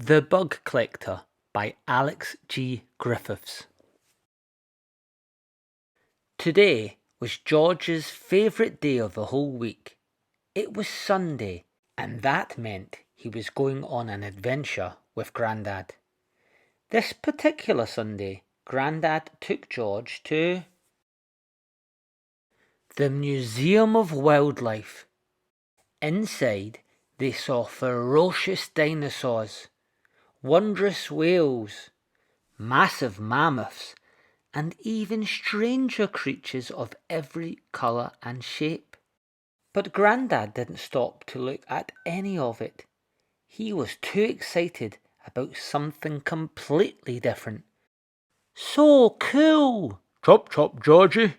The Bug Collector by Alex G. Griffiths. Today was George's favourite day of the whole week. It was Sunday, and that meant he was going on an adventure with Grandad. This particular Sunday, Grandad took George to the Museum of Wildlife. Inside, they saw ferocious dinosaurs, wondrous whales, massive mammoths, and even stranger creatures of every colour and shape. But Grandad didn't stop to look at any of it. He was too excited about something completely different. So cool! Chop chop, Georgie!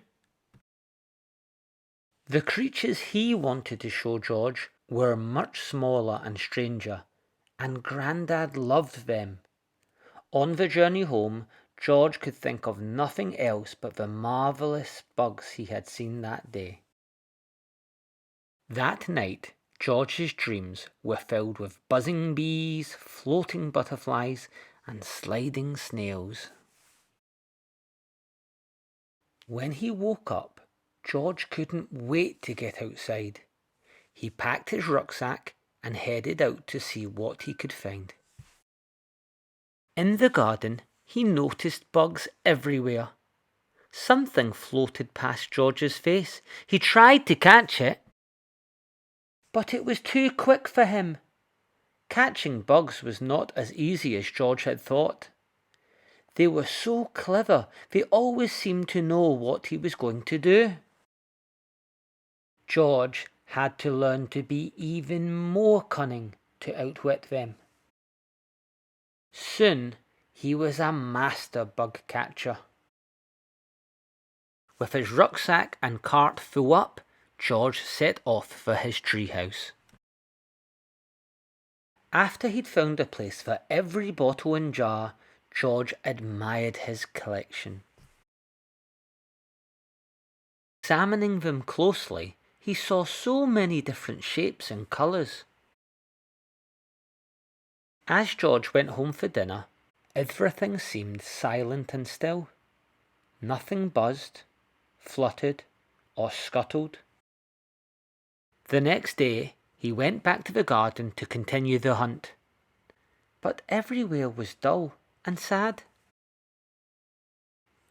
The creatures he wanted to show George were much smaller and stranger, and Grandad loved them. On the journey home, George could think of nothing else but the marvellous bugs he had seen that day. That night, George's dreams were filled with buzzing bees, floating butterflies, and sliding snails. When he woke up, George couldn't wait to get outside. He packed his rucksack and headed out to see what he could find. In the garden, he noticed bugs everywhere. Something floated past George's face. He tried to catch it, but it was too quick for him. Catching bugs was not as easy as George had thought. They were so clever, they always seemed to know what he was going to do. George had to learn to be even more cunning to outwit them. Soon, he was a master bug catcher. With his rucksack and cart full up, George set off for his treehouse. After he'd found a place for every bottle and jar, George admired his collection. Examining them closely, he saw so many different shapes and colours. As George went home for dinner, everything seemed silent and still. Nothing buzzed, fluttered, or scuttled. The next day, he went back to the garden to continue the hunt. But everywhere was dull and sad.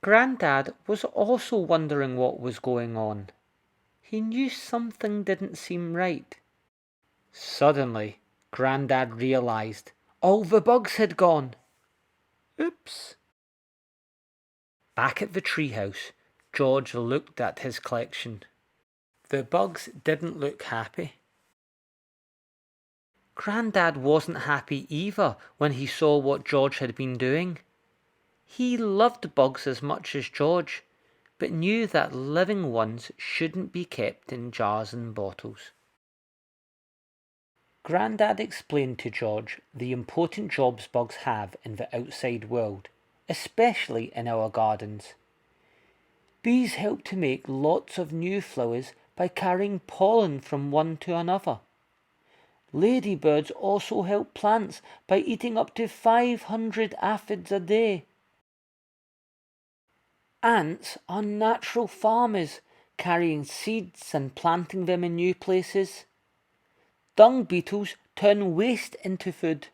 Grandad was also wondering what was going on. He knew something didn't seem right. Suddenly, Grandad realised all the bugs had gone. Oops! Back at the treehouse, George looked at his collection. The bugs didn't look happy. Grandad wasn't happy either when he saw what George had been doing. He loved bugs as much as George, but knew that living ones shouldn't be kept in jars and bottles. Grandad explained to George the important jobs bugs have in the outside world, especially in our gardens. Bees help to make lots of new flowers by carrying pollen from one to another. Ladybirds also help plants by eating up to 500 aphids a day. Ants are natural farmers, carrying seeds and planting them in new places. Dung beetles turn waste into food.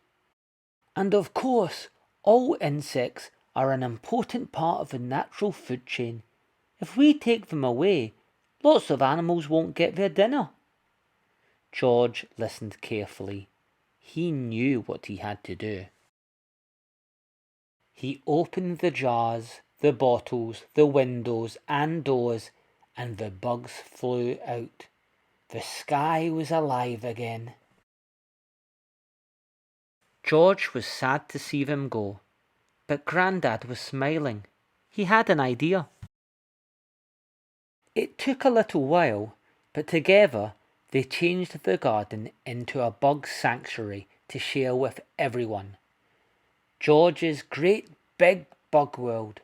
And of course, all insects are an important part of the natural food chain. If we take them away, lots of animals won't get their dinner. George listened carefully. He knew what he had to do. He opened the jars, the bottles, the windows and doors, and the bugs flew out. The sky was alive again. George was sad to see them go, but Grandad was smiling. He had an idea. It took a little while, but together they changed the garden into a bug sanctuary to share with everyone. George's great big bug world.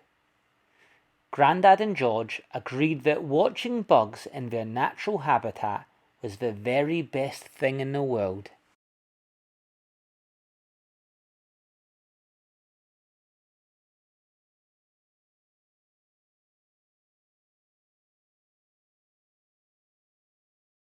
Grandad and George agreed that watching bugs in their natural habitat was the very best thing in the world.